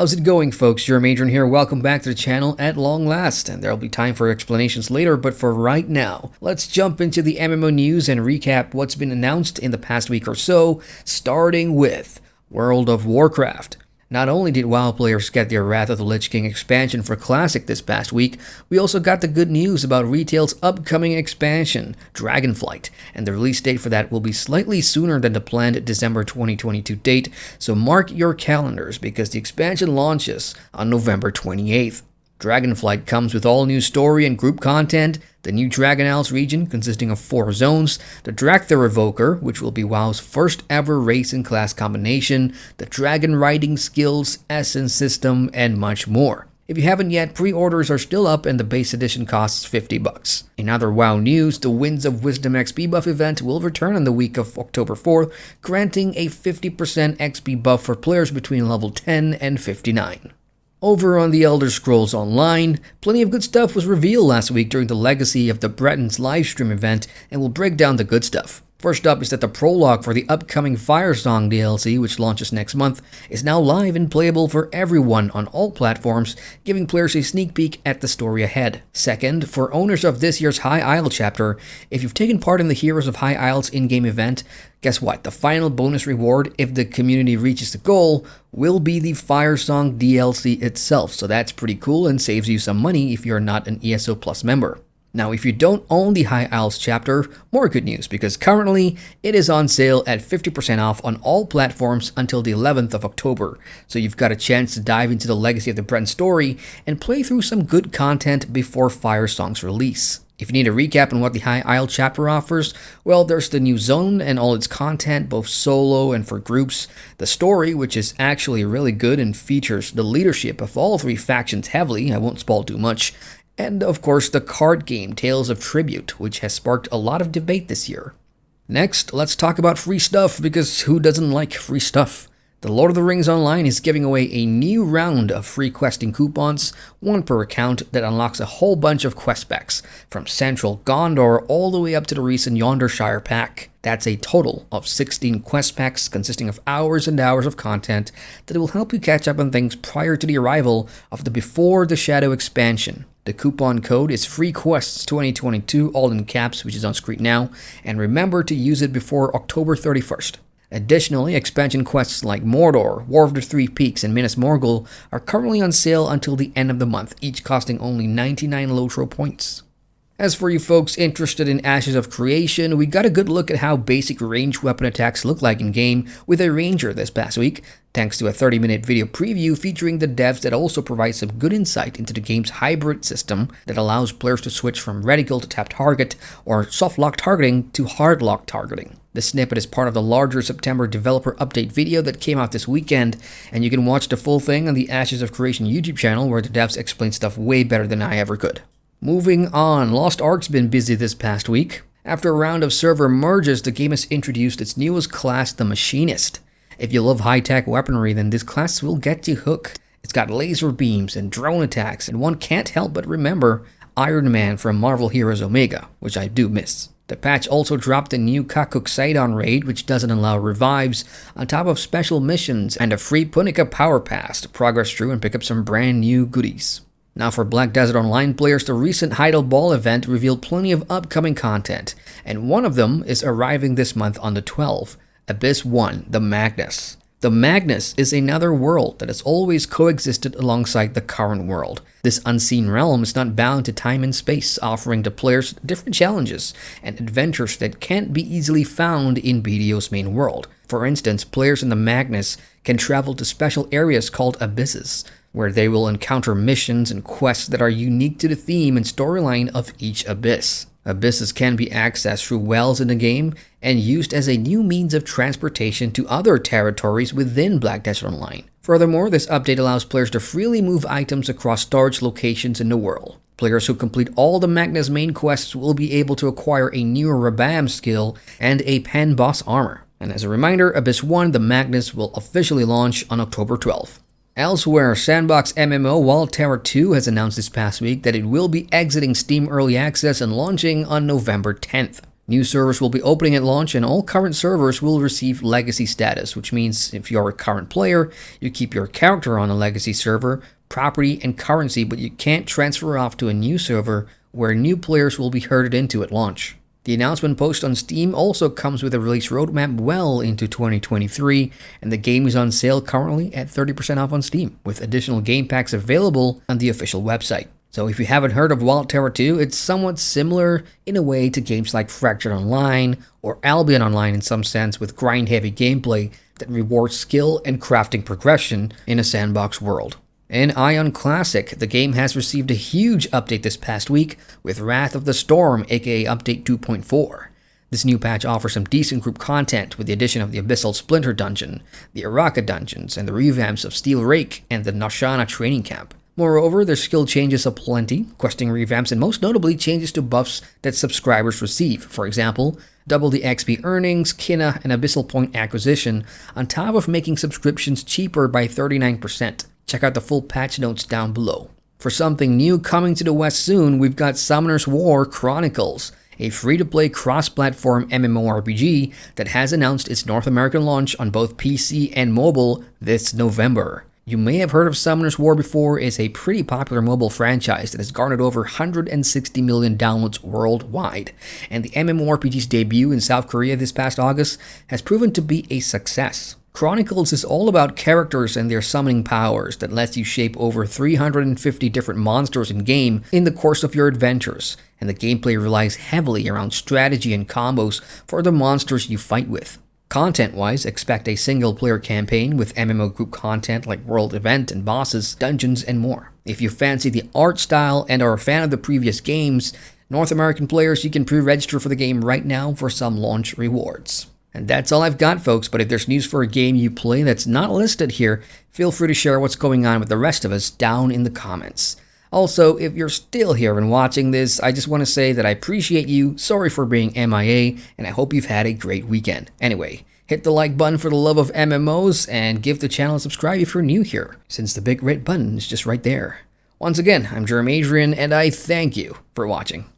How's it going, folks? Your Adrian here. Welcome back to the channel at long last, and there'll be time for explanations later, but for right now, let's jump into the MMO news and recap what's been announced in the past week or so, starting with World of Warcraft. Not only did WoW players get their Wrath of the Lich King expansion for Classic this past week, we also got the good news about retail's upcoming expansion, Dragonflight, and the release date for that will be slightly sooner than the planned December 2022 date, so mark your calendars because the expansion launches on November 28th. Dragonflight comes with all new story and group content, the new Dragon Isles region consisting of 4 zones, the Drakthar Evoker, which will be WoW's first ever race and class combination, the dragon riding skills, essence system, and much more. If you haven't yet, pre-orders are still up and the base edition costs $50. In other WoW news, the Winds of Wisdom XP buff event will return on the week of October 4th, granting a 50% XP buff for players between level 10 and 59. Over on the Elder Scrolls Online, plenty of good stuff was revealed last week during the Legacy of the Bretons livestream event, and we'll break down the good stuff. First up is that the prologue for the upcoming Firesong DLC, which launches next month, is now live and playable for everyone on all platforms, giving players a sneak peek at the story ahead. Second, for owners of this year's High Isle chapter, if you've taken part in the Heroes of High Isle's in-game event, guess what? The final bonus reward, if the community reaches the goal, will be the Firesong DLC itself, so that's pretty cool and saves you some money if you're not an ESO Plus member. Now, if you don't own the High Isles chapter, more good news, because currently it is on sale at 50% off on all platforms until the 11th of October, so you've got a chance to dive into the Legacy of the Breton story and play through some good content before Firesong's release. If you need a recap on what the High Isle chapter offers, well, there's the new zone and all its content, both solo and for groups, the story, which is actually really good and features the leadership of all 3 factions heavily, I won't spoil too much, and of course the card game Tales of Tribute, which has sparked a lot of debate this year. Next, let's talk about free stuff, because who doesn't like free stuff? The Lord of the Rings Online is giving away a new round of free questing coupons, 1 per account, that unlocks a whole bunch of quest packs, from Central Gondor all the way up to the recent Yondershire pack. That's a total of 16 quest packs consisting of hours and hours of content that will help you catch up on things prior to the arrival of the Before the Shadow expansion. The coupon code is FreeQuests2022, all in caps, which is on screen now, and remember to use it before October 31st. Additionally, expansion quests like Mordor, War of the Three Peaks, and Minas Morgul are currently on sale until the end of the month, each costing only 99 LOTRO points. As for you folks interested in Ashes of Creation, we got a good look at how basic ranged weapon attacks look like in-game with a ranger this past week, thanks to a 30-minute video preview featuring the devs that also provide some good insight into the game's hybrid system that allows players to switch from reticle to tap target or soft lock targeting to hard lock targeting. The snippet is part of the larger September developer update video that came out this weekend, and you can watch the full thing on the Ashes of Creation YouTube channel where the devs explain stuff way better than I ever could. Moving on, Lost Ark's been busy this past week. After a round of server merges, the game has introduced its newest class, the Machinist. If you love high-tech weaponry, then this class will get you hooked. It's got laser beams and drone attacks, and one can't help but remember Iron Man from Marvel Heroes Omega, which I do miss. The patch also dropped a new Kakuk Sidon raid, which doesn't allow revives, on top of special missions and a free Punika Power Pass to progress through and pick up some brand new goodies. Now for Black Desert Online players, the recent Heidel Ball event revealed plenty of upcoming content, and one of them is arriving this month on the 12th, Abyss 1, the Magnus. The Magnus is another world that has always coexisted alongside the current world. This unseen realm is not bound to time and space, offering the players different challenges and adventures that can't be easily found in BDO's main world. For instance, players in the Magnus can travel to special areas called abysses, where they will encounter missions and quests that are unique to the theme and storyline of each abyss. Abysses can be accessed through wells in the game and used as a new means of transportation to other territories within Black Desert Online. Furthermore, this update allows players to freely move items across storage locations in the world. Players who complete all the Magnus main quests will be able to acquire a new Rabam skill and a Pen Boss armor. And as a reminder, Abyss 1, the Magnus, will officially launch on October 12th. Elsewhere, sandbox MMO Terra 2 has announced this past week that it will be exiting Steam Early Access and launching on November 10th. New servers will be opening at launch, and all current servers will receive legacy status, which means if you're a current player, you keep your character on a legacy server, property, and currency, but you can't transfer off to a new server where new players will be herded into at launch. The announcement post on Steam also comes with a release roadmap well into 2023, and the game is on sale currently at 30% off on Steam, with additional game packs available on the official website. So if you haven't heard of Wild Terra 2, it's somewhat similar in a way to games like Fractured Online or Albion Online in some sense, with grind-heavy gameplay that rewards skill and crafting progression in a sandbox world. In Aion Classic, the game has received a huge update this past week with Wrath of the Storm, aka Update 2.4. This new patch offers some decent group content with the addition of the Abyssal Splinter Dungeon, the Araka Dungeons, and the revamps of Steel Rake and the Noshana Training Camp. Moreover, there's skill changes aplenty, questing revamps, and most notably changes to buffs that subscribers receive. For example, double the XP earnings, Kina, and Abyssal Point acquisition, on top of making subscriptions cheaper by 39%. Check out the full patch notes down below. For something new coming to the West soon, we've got Summoner's War Chronicles, a free-to-play cross-platform MMORPG that has announced its North American launch on both PC and mobile this November. You may have heard of Summoner's War before. It's a pretty popular mobile franchise that has garnered over 160 million downloads worldwide, and the MMORPG's debut in South Korea this past August has proven to be a success. Chronicles is all about characters and their summoning powers that lets you shape over 350 different monsters in-game in the course of your adventures, and the gameplay relies heavily around strategy and combos for the monsters you fight with. Content-wise, expect a single-player campaign with MMO group content like world event and bosses, dungeons, and more. If you fancy the art style and are a fan of the previous games, North American players, you can pre-register for the game right now for some launch rewards. And that's all I've got, folks, but if there's news for a game you play that's not listed here, feel free to share what's going on with the rest of us down in the comments. Also, if you're still here and watching this, I just want to say that I appreciate you, sorry for being MIA, and I hope you've had a great weekend. Anyway, hit the like button for the love of MMOs, and give the channel a subscribe if you're new here, since the big red button is just right there. Once again, I'm Adrian, and I thank you for watching.